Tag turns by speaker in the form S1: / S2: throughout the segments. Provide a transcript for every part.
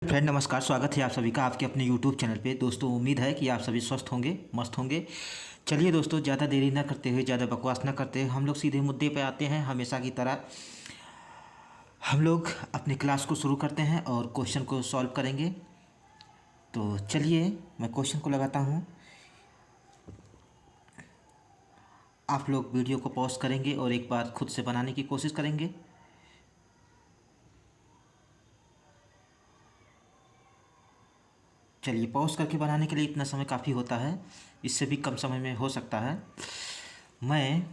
S1: Friend नमस्कार, स्वागत है आप सभी का आपके अपने यूट्यूब चैनल पे। दोस्तों उम्मीद है कि आप सभी स्वस्थ होंगे, मस्त होंगे। चलिए दोस्तों, ज़्यादा देरी ना करते हुए, ज़्यादा बकवास ना करते हुए हम लोग सीधे मुद्दे पे आते हैं। हमेशा की तरह हम लोग अपनी क्लास को शुरू करते हैं और क्वेश्चन को सॉल्व करेंगे। तो चलिए मैं क्वेश्चन को लगाता हूँ। आप लोग वीडियो को पॉज करेंगे और एक बार खुद से बनाने की कोशिश करेंगे। चलिए, पॉज करके बनाने के लिए इतना समय काफ़ी होता है, इससे भी कम समय में हो सकता है। मैं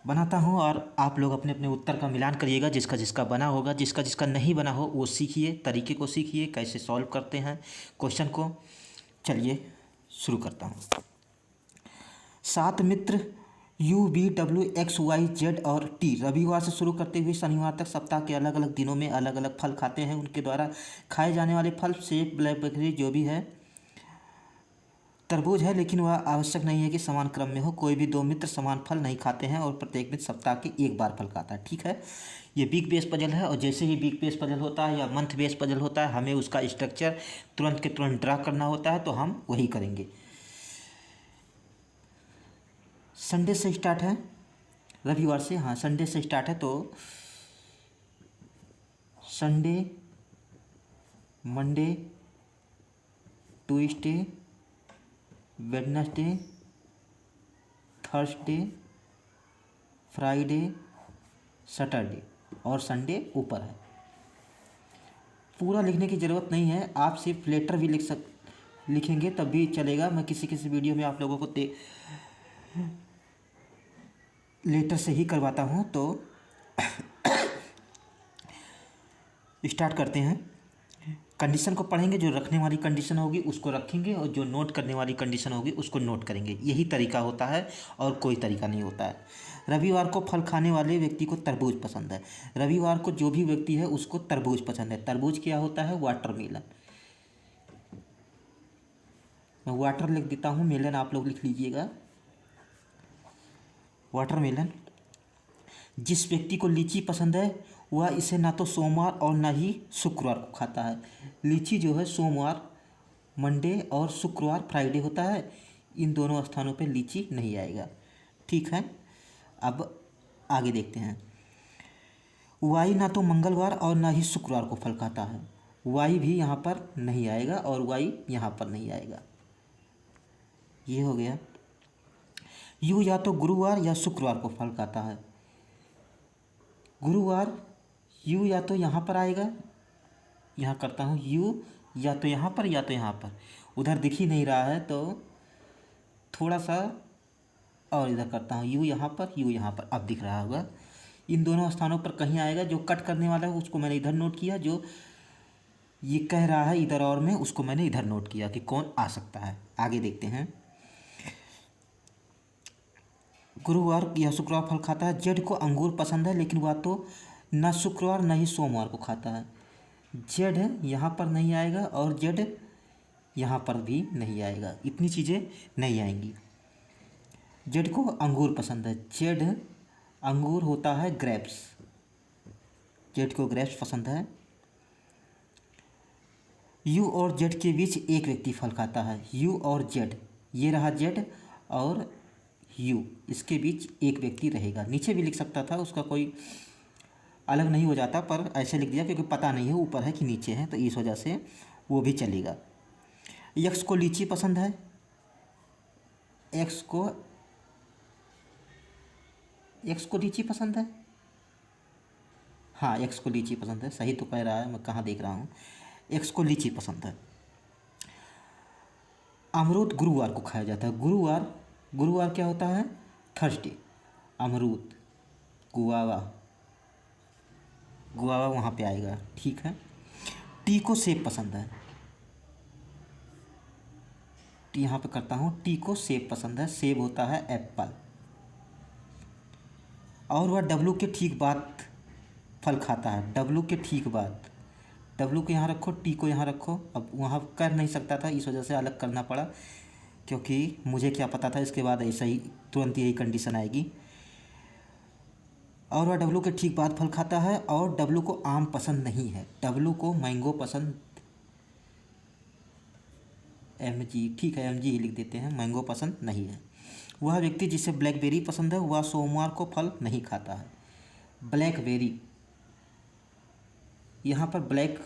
S1: बनाता हूँ और आप लोग अपने अपने उत्तर का मिलान करिएगा। जिसका जिसका बना होगा, जिसका जिसका नहीं बना हो वो सीखिए, तरीके को सीखिए कैसे सॉल्व करते हैं क्वेश्चन को। चलिए शुरू करता हूँ। 7 मित्र UVWXYZ और T रविवार से शुरू करते हुए शनिवार तक सप्ताह के अलग अलग दिनों में अलग अलग फल खाते हैं। उनके द्वारा खाए जाने वाले फल सेब, ब्लैकबेरी जो भी है, तरबूज है, लेकिन वह आवश्यक नहीं है कि समान क्रम में हो। कोई भी 2 मित्र समान फल नहीं खाते हैं और प्रत्येक मित्र सप्ताह के एक बार फल खाता है। ठीक है, ये वीक बेस पजल है और जैसे ही वीक बेस पजल होता है या मंथ बेस पजल होता है, हमें उसका स्ट्रक्चर तुरंत के तुरंत ड्रा करना होता है, तो हम वही करेंगे। संडे से स्टार्ट है, रविवार से, हाँ संडे से स्टार्ट है। तो Sunday, Monday, Tuesday, Wednesday, Thursday, Friday, Saturday और संडे ऊपर है। पूरा लिखने की ज़रूरत नहीं है, आप सिर्फ लेटर भी लिखेंगे तब भी चलेगा। मैं किसी किसी वीडियो में आप लोगों को लेटर से ही करवाता हूँ। तो स्टार्ट करते हैं। कंडीशन को पढ़ेंगे, जो रखने वाली कंडीशन होगी उसको रखेंगे और जो नोट करने वाली कंडीशन होगी उसको नोट करेंगे। यही तरीका होता है और कोई तरीका नहीं होता है। रविवार को फल खाने वाले व्यक्ति को तरबूज पसंद है। रविवार को जो भी व्यक्ति है उसको तरबूज पसंद है। तरबूज क्या होता है? वाटरमेलन। मैं वाटर लिख देता हूँ, मेलन आप लोग लिख लीजिएगा। वाटरमेलन। जिस व्यक्ति को लीची पसंद है वह इसे ना तो सोमवार और ना ही शुक्रवार को खाता है। लीची जो है सोमवार, मंडे और शुक्रवार फ्राइडे होता है। इन दोनों स्थानों पे लीची नहीं आएगा। ठीक है, अब आगे देखते हैं। वाई ना तो मंगलवार और ना ही शुक्रवार को फल खाता है। वाई भी यहाँ पर नहीं आएगा और वाई यहाँ पर नहीं आएगा। ये हो गया। यू या तो गुरुवार या शुक्रवार को फल खाता है। गुरुवार, यू या तो यहाँ पर आएगा, यहाँ करता हूँ यू, या तो यहाँ पर या तो यहाँ पर। उधर दिख ही नहीं रहा है तो थोड़ा सा और इधर करता हूँ, यू यहाँ पर, यू यहाँ पर। अब दिख रहा होगा। इन दोनों स्थानों पर कहीं आएगा। जो कट करने वाला है उसको मैंने इधर नोट किया, जो ये कह रहा है इधर और में, उसको मैंने इधर नोट किया कि कौन आ सकता है। आगे देखते हैं। गुरुवार या शुक्रवार फल खाता है। जेड को अंगूर पसंद है, लेकिन वह तो न शुक्रवार न ही सोमवार को खाता है। जेड यहाँ पर नहीं आएगा और जेड यहाँ पर भी नहीं आएगा। इतनी चीज़ें नहीं आएंगी। जेड को अंगूर पसंद है। जेड अंगूर होता है ग्रेप्स। जेड को ग्रेप्स पसंद है। यू और जेड के बीच एक व्यक्ति फल खाता है। यू और जेड, ये रहा जेड और यू, इसके बीच एक व्यक्ति रहेगा। नीचे भी लिख सकता था, उसका कोई अलग नहीं हो जाता, पर ऐसे लिख दिया क्योंकि पता नहीं है ऊपर है कि नीचे है, तो इस वजह से वो भी चलेगा। एक्स को लीची पसंद है। एक्स को लीची पसंद है। हाँ, एक्स को लीची पसंद है, सही तो कह रहा है, मैं कहाँ देख रहा हूँ। एक्स को लीची पसंद है। अमरूद गुरुवार को खाया जाता है। गुरुवार क्या होता है? थर्सडे। अमरूद, गुआवा, गुआवा वहाँ पे आएगा। ठीक है। टी को सेब पसंद है। टी यहाँ पे करता हूँ, टी को सेब पसंद है। सेब होता है एप्पल। और वह डब्लू के ठीक बाद फल खाता है। डब्लू के ठीक बाद, डब्लू को यहाँ रखो, टी को यहाँ रखो। अब वहाँ कर नहीं सकता था, इस वजह से अलग करना पड़ा, क्योंकि मुझे क्या पता था इसके बाद ऐसा ही तुरंत यही कंडीशन आएगी। और वह डब्लू के ठीक बाद फल खाता है, और डब्लू को आम पसंद नहीं है, डब्लू को मैंगो पसंद, एम जी, ठीक है एम जी ही लिख देते हैं, मैंगो पसंद नहीं है। वह व्यक्ति जिसे ब्लैकबेरी पसंद है वह सोमवार को फल नहीं खाता है। ब्लैकबेरी, यहाँ पर ब्लैक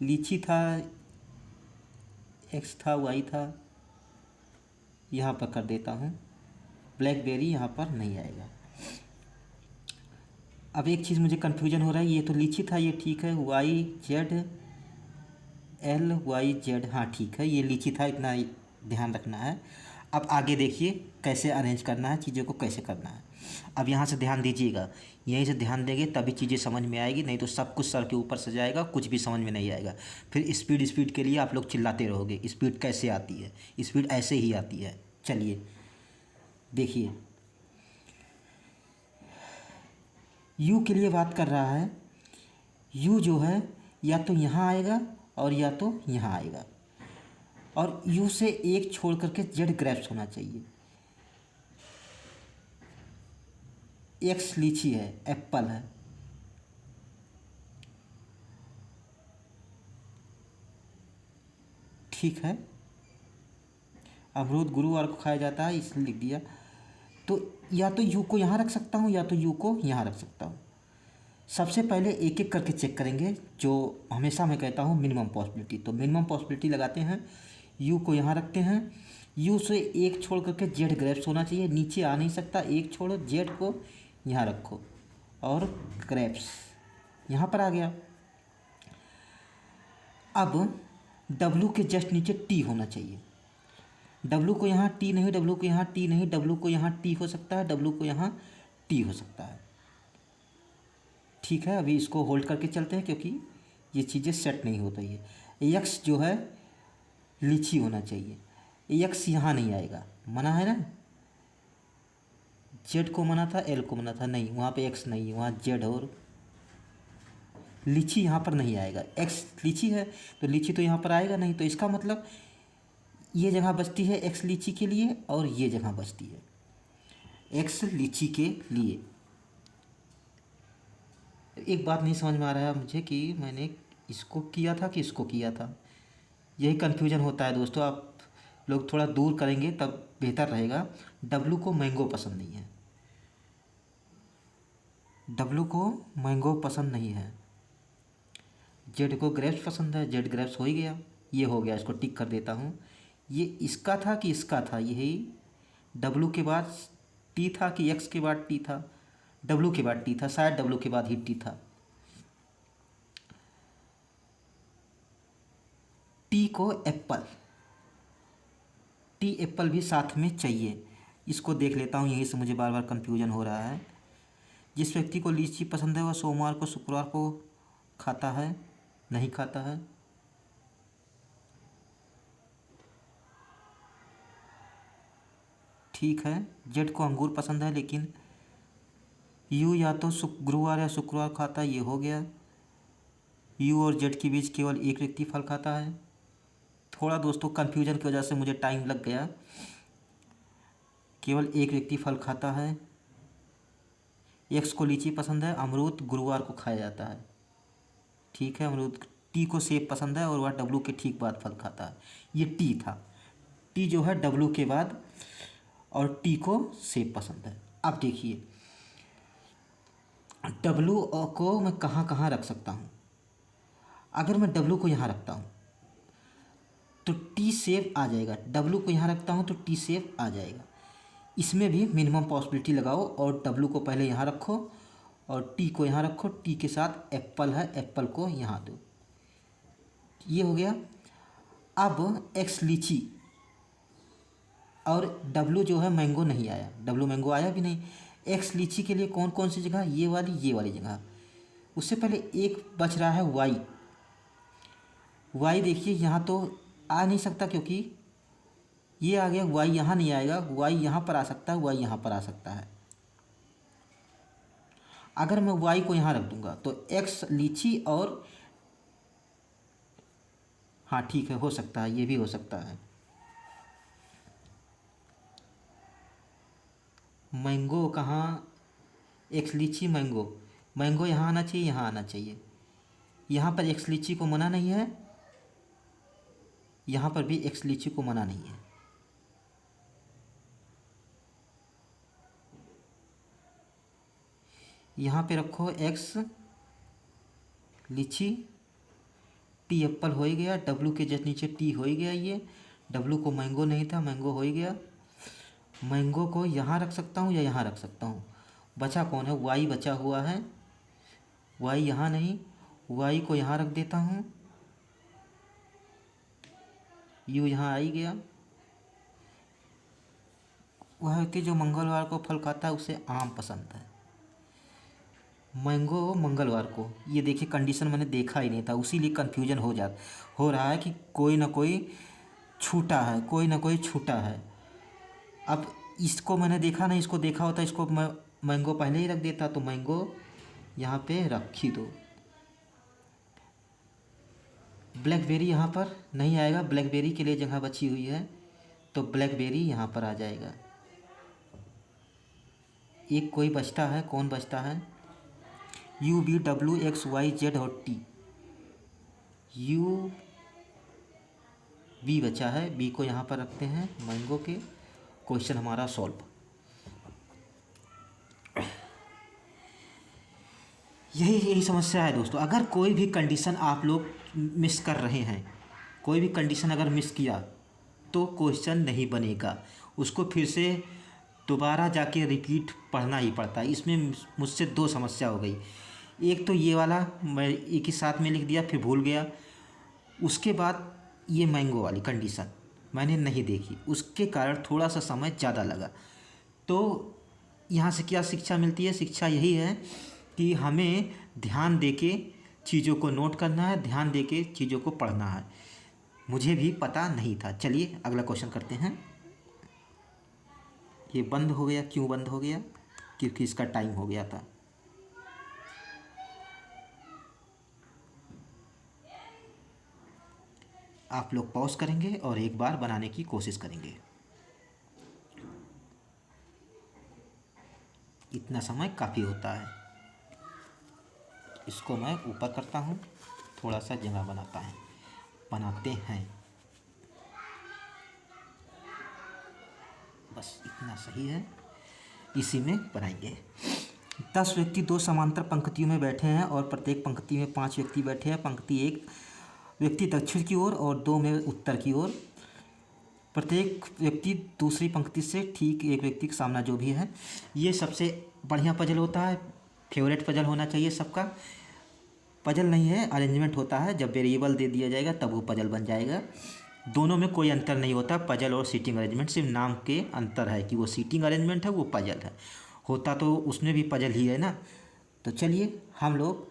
S1: लीची था, एक्स था, वाई था, यहाँ पर कर देता हूँ, ब्लैकबेरी यहाँ पर नहीं आएगा। अब एक चीज़ मुझे कन्फ्यूजन हो रहा है, ये तो लीची था, ये ठीक है, Y Z L Y Z, हाँ ठीक है, ये लीची था, इतना ध्यान रखना है। अब आगे देखिए कैसे अरेंज करना है, चीज़ों को कैसे करना है। अब यहाँ से ध्यान दीजिएगा, यहीं से ध्यान देंगे तभी चीज़ें समझ में आएगी, नहीं तो सब कुछ सर के ऊपर से जाएगा, कुछ भी समझ में नहीं आएगा। फिर स्पीड स्पीड के लिए आप लोग चिल्लाते रहोगे, स्पीड कैसे आती है, स्पीड ऐसे ही आती है। चलिए देखिए, यू के लिए बात कर रहा है, यू जो है या तो यहाँ आएगा और या तो यहाँ आएगा, और यू से एक छोड़ करके जेड ग्रेप्स होना चाहिए। एक्स लीची है, एप्पल है, ठीक है, अमरूद गुरुवार को खाया जाता है इसलिए लिख दिया। तो या तो यू को यहाँ रख सकता हूँ या तो यू को यहाँ रख सकता हूँ। सबसे पहले एक एक करके चेक करेंगे, जो हमेशा मैं कहता हूँ मिनिमम पॉसिबिलिटी, तो मिनिमम पॉसिबिलिटी लगाते हैं, यू को यहाँ रखते हैं, यू से एक छोड़ करके जेड ग्रेप्स होना चाहिए, नीचे आ नहीं सकता, एक छोड़ो, जेड को यहाँ रखो और ग्रेप्स यहाँ पर आ गया। अब डब्लू के जस्ट नीचे टी होना चाहिए, डब्लू को यहाँ टी नहीं, डब्लू को यहाँ टी नहीं, डब्लू को यहाँ टी हो सकता है, डब्लू को यहाँ टी हो सकता है, ठीक है। अभी इसको होल्ड करके चलते हैं क्योंकि ये चीज़ें सेट नहीं हो रही है। एक्स जो है लीची होना चाहिए, एक्स यहाँ नहीं आएगा, मना है ना, जेड को मना था, एल को मना था, नहीं वहाँ पे एक्स नहीं है, वहाँ जेड और लीची यहाँ पर नहीं आएगा। एक्स लीची है तो लीची तो यहाँ पर आएगा नहीं, तो इसका मतलब ये जगह बचती है एक्स लीची के लिए और ये जगह बचती है एक्स लीची के लिए। एक बात नहीं समझ में आ रहा है मुझे कि मैंने इसको किया था कि इसको किया था, यही कन्फ्यूजन होता है दोस्तों। आप लोग थोड़ा दूर करेंगे तब बेहतर रहेगा। डब्लू को मैंगो पसंद नहीं है, डब्लू को मैंगो पसंद नहीं है, जेड को ग्रेप्स पसंद है, जेड ग्रेप्स हो ही गया, ये हो गया, इसको टिक कर देता हूँ। ये इसका था कि इसका था, यही डब्लू के बाद टी था कि एक्स के बाद टी था, डब्लू के बाद टी था, शायद डब्लू के बाद ही टी था। टी को एप्पल, टी एप्पल भी साथ में चाहिए, इसको देख लेता हूँ, यहीं से मुझे बार बार कन्फ्यूजन हो रहा है। जिस व्यक्ति को लीची पसंद है वह सोमवार को शुक्रवार को खाता है, नहीं खाता है, ठीक है। जेड को अंगूर पसंद है लेकिन यू या तो गुरुवार या शुक्रवार खाता है, ये हो गया। यू और जेड के बीच केवल एक व्यक्ति फल खाता है। थोड़ा दोस्तों कन्फ्यूजन की वजह से मुझे टाइम लग गया, केवल एक व्यक्ति फल खाता है। एक्स को लीची पसंद है, अमरूद गुरुवार को खाया जाता है, ठीक है अमरूद। टी को सेब पसंद है और वह डब्लू के ठीक बाद फल खाता है, ये टी था। टी जो है डब्लू के बाद, और टी को सेब पसंद है। अब देखिए डब्लू को मैं कहाँ कहाँ रख सकता हूँ। अगर मैं डब्लू को यहाँ रखता हूँ तो टी सेब आ जाएगा, डब्लू को यहाँ रखता हूँ तो टी सेब आ जाएगा। इसमें भी मिनिमम पॉसिबिलिटी लगाओ और डब्लू को पहले यहाँ रखो और टी को यहाँ रखो, टी के साथ एप्पल है, एप्पल को यहाँ दो, ये हो गया। अब एक्स लीची और डब्लू जो है मैंगो नहीं आया, डब्लू मैंगो आया भी नहीं। एक्स लीची के लिए कौन कौन सी जगह, ये वाली जगह। उससे पहले एक बच रहा है वाई, वाई देखिए यहाँ तो आ नहीं सकता क्योंकि ये आ गया, वाई यहाँ नहीं आएगा, वाई यहाँ पर आ सकता है, वाई यहाँ पर आ सकता है। अगर मैं वाई को यहाँ रख दूंगा तो एक्स लीची और, हाँ ठीक है हो सकता है, ये भी हो सकता है। मैंगो कहाँ, एक्स लीची मैंगो, मैंगो यहाँ आना चाहिए, यहाँ आना चाहिए। यहाँ पर एक्स लीची को मना नहीं है, यहाँ पर भी एक्स लीची को मना नहीं है। यहाँ पे रखो एक्स लीची, टी एप्पल हो ही गया, डब्लू के जस्ट नीचे टी हो ही गया, ये डब्लू को मैंगो नहीं था, मैंगो हो ही गया। मैंगो को यहाँ रख सकता हूँ या यहाँ रख सकता हूँ। बचा कौन है, वाई बचा हुआ है, वाई यहाँ नहीं, वाई को यहाँ रख देता हूँ, यू यहाँ आ ही गया। वह व्यक्ति जो मंगलवार को फल खाता है उसे आम पसंद है। मैंगो मंगलवार को, ये देखिए कंडीशन मैंने देखा ही नहीं था, उसीलिए कन्फ्यूजन हो रहा है कि कोई ना कोई छूटा है, कोई ना कोई छूटा है। अब इसको मैंने देखा नहीं, इसको देखा होता इसको मैं मैंगो पहले ही रख देता, तो मैंगो यहाँ पे रख ही दो। ब्लैकबेरी यहाँ पर नहीं आएगा, ब्लैकबेरी के लिए जगह बची हुई है, तो ब्लैकबेरी यहाँ पर आ जाएगा। एक कोई बचता है, कौन बचता है, U B W X Y Z और टी, यू बी बचा है, बी को यहाँ पर रखते हैं मैंगो के। क्वेश्चन हमारा सॉल्व। यही समस्या है दोस्तों। अगर कोई भी कंडीशन आप लोग मिस कर रहे हैं, कोई भी कंडीशन अगर मिस किया तो क्वेश्चन नहीं बनेगा, उसको फिर से दोबारा जाके रिपीट पढ़ना ही पड़ता है। इसमें मुझसे दो समस्या हो गई, एक तो ये वाला मैं एक ही साथ में लिख दिया फिर भूल गया, उसके बाद ये मैंगो वाली कंडीशन मैंने नहीं देखी, उसके कारण थोड़ा सा समय ज़्यादा लगा। तो यहाँ से क्या शिक्षा मिलती है, शिक्षा यही है कि हमें ध्यान देके चीज़ों को नोट करना है, ध्यान देके चीज़ों को पढ़ना है। मुझे भी पता नहीं था। चलिए अगला क्वेश्चन करते हैं। ये बंद हो गया, क्यों बंद हो गया, क्योंकि इसका टाइम हो गया था। आप लोग पॉज करेंगे और एक बार बनाने की कोशिश करेंगे। इतना समय काफ़ी होता है। इसको मैं ऊपर करता हूँ, थोड़ा सा जगह बनाते हैं, बस इतना सही है, इसी में बनाएंगे। 10 व्यक्ति 2 समांतर पंक्तियों में बैठे हैं और प्रत्येक पंक्ति में 5 व्यक्ति बैठे हैं। पंक्ति एक व्यक्ति दक्षिण की ओर और 2 में उत्तर की ओर। प्रत्येक व्यक्ति दूसरी पंक्ति से ठीक एक व्यक्ति का सामना जो भी है। ये सबसे बढ़िया पजल होता है, फेवरेट पजल होना चाहिए सबका। पजल नहीं है, अरेंजमेंट होता है, जब वेरिएबल दे दिया जाएगा तब वो पजल बन जाएगा। दोनों में कोई अंतर नहीं होता, पजल और सीटिंग अरेंजमेंट, सिर्फ नाम के अंतर है कि वो सीटिंग अरेंजमेंट है, वो पजल है। होता तो उसमें भी पजल ही है ना। तो चलिए हम लोग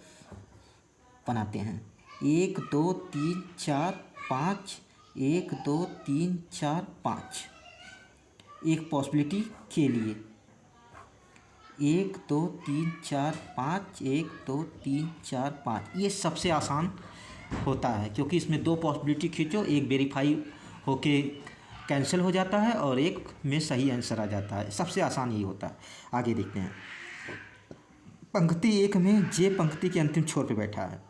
S1: बनाते हैं। 1 2 3 4 5, 1 2 3 4 5। एक पॉसिबिलिटी के लिए 1 2 3 4 5, 1 2 3 4 5, ये सबसे आसान होता है क्योंकि इसमें 2 पॉसिबिलिटी खींचो, एक वेरीफाई होके कैंसिल हो जाता है और एक में सही आंसर आ जाता है। सबसे आसान यही होता है। आगे देखते हैं। पंक्ति 1 में जे पंक्ति के अंतिम छोर पे बैठा है।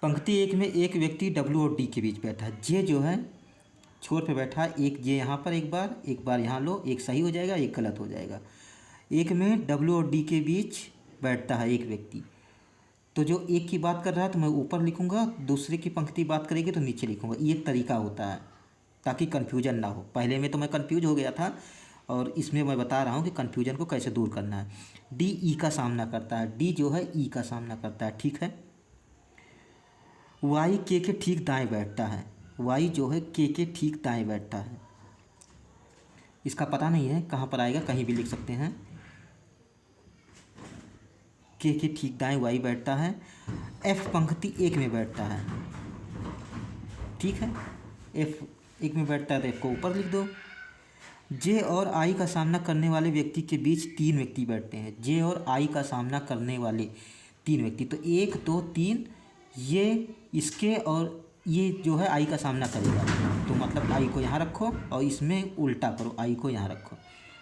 S1: पंक्ति 1 में एक व्यक्ति डब्ल्यू और डी के बीच बैठा है। जे जो है छोर पे बैठा है, एक जे यहाँ पर एक बार यहाँ लो, एक सही हो जाएगा, एक गलत हो जाएगा। एक में डब्ल्यू और डी के बीच बैठता है एक व्यक्ति, तो जो एक की बात कर रहा है तो मैं ऊपर लिखूँगा, दूसरे की पंक्ति बात करेगी तो नीचे लिखूँगा। ये तरीका होता है ताकि कन्फ्यूजन ना हो। पहले में तो मैं कन्फ्यूज हो गया था और इसमें मैं बता रहा हूँ कि कन्फ्यूजन को कैसे दूर करना है। डी ई का सामना करता है, डी जो है ई का सामना करता है, ठीक है। वाई के ठीक दाएं बैठता है, वाई जो है के ठीक दाएं बैठता है। इसका पता नहीं है कहाँ पर आएगा, कहीं भी लिख सकते हैं। के ठीक दाएं वाई बैठता है। एफ पंक्ति 1 में बैठता है, ठीक है। एफ 1 में बैठता है तो एफ को ऊपर लिख दो। जे और आई का सामना करने वाले व्यक्ति के बीच 3 व्यक्ति बैठते हैं। जे और आई का सामना करने वाले 3 व्यक्ति, तो 1 2 3, ये इसके और ये जो है आई का सामना करेगा, तो मतलब आई को यहाँ रखो और इसमें उल्टा करो, आई को यहाँ रखो,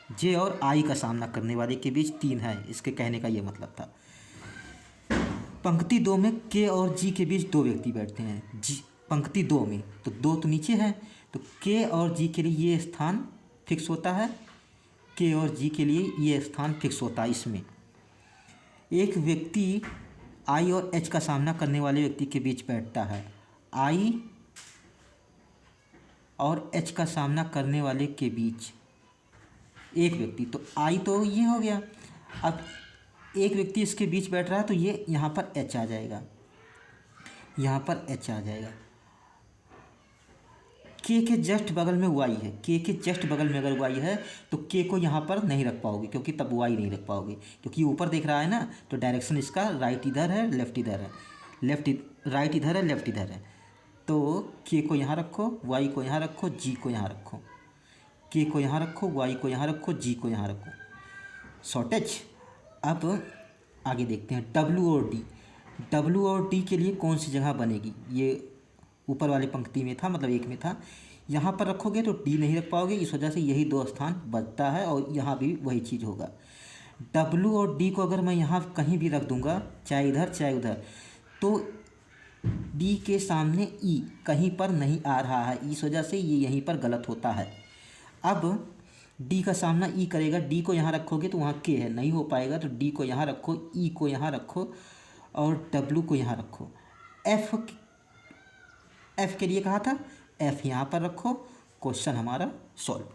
S1: जे और आई का सामना करने वाले के बीच 3 है, इसके कहने का ये मतलब था। पंक्ति 2 में के और जी के बीच 2 व्यक्ति बैठते हैं। जी पंक्ति 2 में तो 2 तो नीचे है, तो के और जी के लिए ये स्थान फिक्स होता है, के और जी के लिए ये स्थान फिक्स होता है। इसमें एक व्यक्ति आई और एच का सामना करने वाले व्यक्ति के बीच बैठता है। आई और एच का सामना करने वाले के बीच एक व्यक्ति, तो आई तो ये हो गया। अब एक व्यक्ति इसके बीच बैठ रहा है, तो ये यहाँ पर एच आ जाएगा, यहाँ पर एच आ जाएगा। के जस्ट बगल में वाई है, के जस्ट बगल में अगर वाई है तो के को यहाँ पर नहीं रख पाओगे, क्योंकि तब वाई नहीं रख पाओगे, क्योंकि ऊपर देख रहा है ना, तो डायरेक्शन इसका राइट इधर है, लेफ्ट इधर है, राइट इधर है, लेफ्ट इधर है। तो के को यहाँ रखो, वाई को यहाँ रखो, जी को यहाँ रखो, के को यहाँ रखो, वाई को यहाँ रखो, जी को यहाँ रखो। शॉर्टेज। अब आगे देखते हैं डब्ल्यू और डी। डब्ल्यू और डी के लिए कौन सी जगह बनेगी, ये ऊपर वाली पंक्ति में था, मतलब एक में था। यहाँ पर रखोगे तो डी नहीं रख पाओगे, इस वजह से यही 2 स्थान बचता है, और यहाँ भी वही चीज़ होगा। डब्ल्यू और डी को अगर मैं यहाँ कहीं भी रख दूँगा, चाहे इधर चाहे उधर, तो डी के सामने ई कहीं पर नहीं आ रहा है, इस वजह से ये यहीं पर गलत होता है। अब डी का सामना ई करेगा, डी को यहाँ रखोगे तो वहाँ के है, नहीं हो पाएगा, तो डी को यहाँ रखो, ई को यहाँ रखो और डब्ल्यू को यहाँ रखो। एफ के लिए कहा था, एफ यहाँ पर रखो, क्वेश्चन हमारा सॉल्व।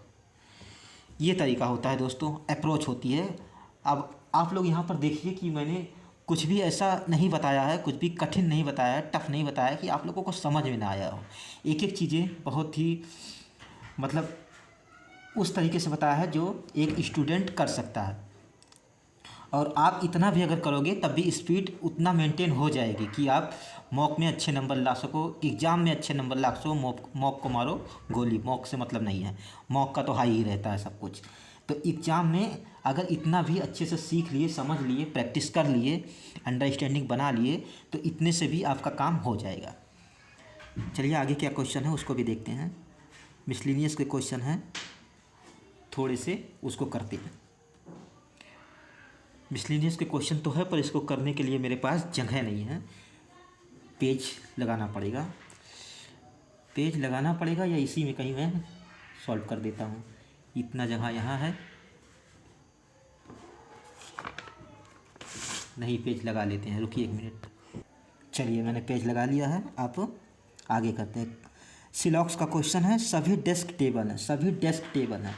S1: ये तरीका होता है दोस्तों, अप्रोच होती है। अब आप लोग यहाँ पर देखिए कि मैंने कुछ भी ऐसा नहीं बताया है, कुछ भी कठिन नहीं बताया है, टफ नहीं बताया है कि आप लोगों को समझ में ना आया हो। एक एक चीज़ें बहुत ही मतलब उस तरीके से बताया है जो एक स्टूडेंट कर सकता है, और आप इतना भी अगर करोगे तब भी स्पीड उतना मेंटेन हो जाएगी कि आप मॉक में अच्छे नंबर ला सको, एग्ज़ाम में अच्छे नंबर ला सको। मॉक को मारो गोली, मॉक से मतलब नहीं है, मॉक का तो हाई ही रहता है सब कुछ। तो एग्ज़ाम में अगर इतना भी अच्छे से सीख लिए, समझ लिए, प्रैक्टिस कर लिए, अंडरस्टैंडिंग बना लिए, तो इतने से भी आपका काम हो जाएगा। चलिए आगे क्या क्वेश्चन है उसको भी देखते हैं। मिसलिनियस के क्वेश्चन हैं, थोड़े से उसको करते हैं। मिसलिनियस के क्वेश्चन तो है, पर इसको करने के लिए मेरे पास जगह नहीं है, पेज लगाना पड़ेगा। पेज लगाना पड़ेगा या इसी में कहीं मैं सॉल्व कर देता हूँ। इतना जगह यहाँ है, नहीं पेज लगा लेते हैं, रुकिए 1 मिनट। चलिए मैंने पेज लगा लिया है, आप आगे करते हैं। सिलॉक्स का क्वेश्चन है, सभी डेस्क टेबल हैं, सभी डेस्क टेबल हैं,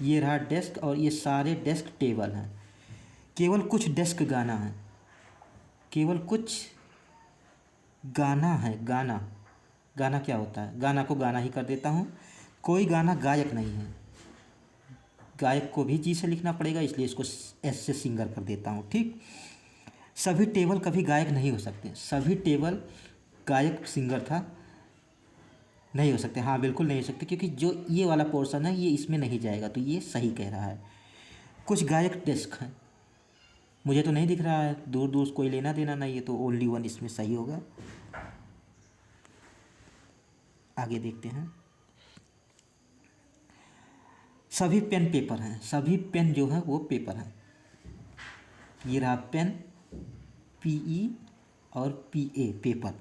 S1: ये रहा डेस्क और ये सारे डेस्क टेबल हैं, केवल कुछ डेस्क गाना है, केवल कुछ गाना है। गाना, गाना क्या होता है, गाना को गाना ही कर देता हूँ। कोई गाना गायक नहीं है, गायक को भी जी से लिखना पड़ेगा, इसलिए इसको एस से सिंगर कर देता हूँ, ठीक। सभी टेबल कभी गायक नहीं हो सकते, सभी टेबल गायक सिंगर था, नहीं हो सकते, हाँ बिल्कुल नहीं हो सकते, क्योंकि जो ये वाला पोर्शन है ये इसमें नहीं जाएगा, तो ये सही कह रहा है। कुछ गायक डेस्क हैं, मुझे तो नहीं दिख रहा है, दूर दूर कोई लेना देना नहीं है, तो ओनली वन इसमें सही होगा। आगे देखते हैं। सभी पेन पेपर हैं, सभी पेन जो है वो पेपर हैं, ये रहा पेन, PE और PA पेपर।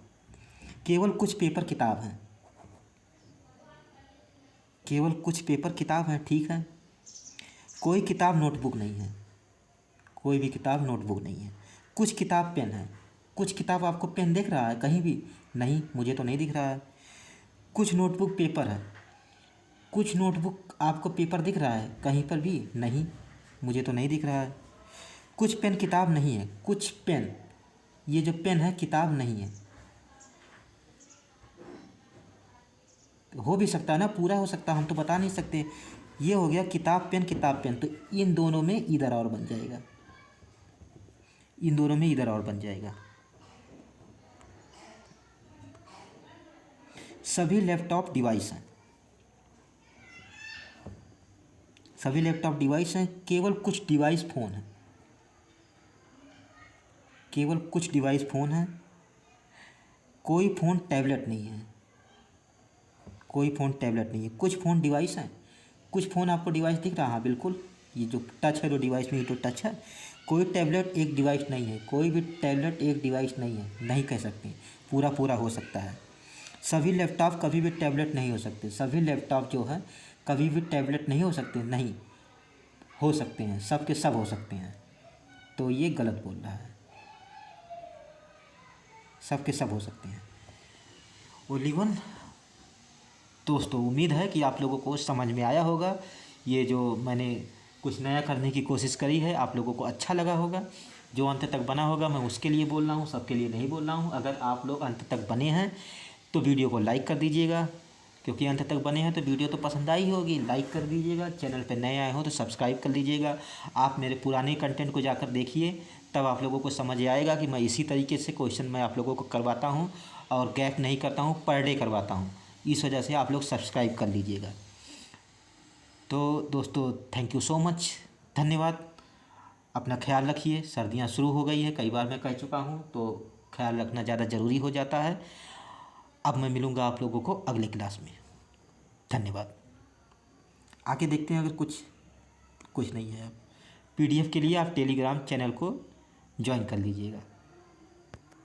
S1: केवल कुछ पेपर किताब हैं, केवल कुछ पेपर किताब हैं, ठीक है। कोई किताब नोटबुक नहीं है, कोई भी किताब नोटबुक नहीं है। कुछ किताब पेन है, कुछ किताब आपको पेन दिख रहा है कहीं भी, नहीं मुझे तो नहीं दिख रहा है। कुछ नोटबुक पेपर है, कुछ नोटबुक आपको पेपर दिख रहा है कहीं पर भी, नहीं मुझे तो नहीं दिख रहा है। कुछ पेन किताब नहीं है, कुछ पेन, ये जो पेन है किताब नहीं है, हो भी सकता है ना, पूरा हो सकता है, हम तो बता नहीं सकते। ये हो गया किताब पेन, किताब पेन, तो इन दोनों में इधर और बन जाएगा, इन दोनों में इधर और बन जाएगा। सभी लैपटॉप डिवाइस हैं, सभी लैपटॉप डिवाइस हैं, केवल कुछ डिवाइस फ़ोन है, केवल कुछ डिवाइस फ़ोन है। कोई फ़ोन टैबलेट नहीं है, कोई फ़ोन टैबलेट नहीं है। कुछ फ़ोन डिवाइस हैं, कुछ फ़ोन आपको डिवाइस दिख रहा है, हाँ बिल्कुल ये जो टच है, जो डिवाइस में जो टच है, कोई टैबलेट एक डिवाइस नहीं है, कोई भी टैबलेट एक डिवाइस नहीं है, नहीं कह सकते। पूरा पूरा हो सकता है। सभी लैपटॉप कभी भी टैबलेट नहीं हो सकते। सभी लैपटॉप जो है कभी भी टैबलेट नहीं हो सकते, नहीं हो सकते हैं, सब के सब हो सकते हैं। तो ये गलत बोल रहा है, सब के सब हो सकते हैं। ओलिवन दोस्तों, उम्मीद है कि आप लोगों को समझ में आया होगा। ये जो मैंने कुछ नया करने की कोशिश करी है, आप लोगों को अच्छा लगा होगा। जो अंत तक बना होगा, मैं उसके लिए बोल रहा हूँ, सबके लिए नहीं बोल रहा हूँ। अगर आप लोग अंत तक बने हैं तो वीडियो को लाइक कर दीजिएगा, क्योंकि अंत तक बने हैं तो वीडियो तो पसंद आई होगी। लाइक कर दीजिएगा, चैनल पर नए आए हो तो सब्सक्राइब कर लीजिएगा। आप मेरे पुराने कंटेंट को जाकर देखिए, तब आप लोगों को समझ आएगा कि मैं इसी तरीके से क्वेश्चन मैं आप लोगों को करवाता हूँ और गैप नहीं करता हूँ, पर डे करवाता हूँ। इस वजह से आप लोग सब्सक्राइब कर लीजिएगा। तो दोस्तों, थैंक यू सो मच, धन्यवाद। अपना ख्याल रखिए। सर्दियाँ शुरू हो गई है, कई बार मैं कह चुका हूँ, तो ख्याल रखना ज़्यादा ज़रूरी हो जाता है। अब मैं मिलूँगा आप लोगों को अगले क्लास में। धन्यवाद। आके देखते हैं, अगर कुछ नहीं है। अब PDF के लिए आप टेलीग्राम चैनल को ज्वाइन कर लीजिएगा।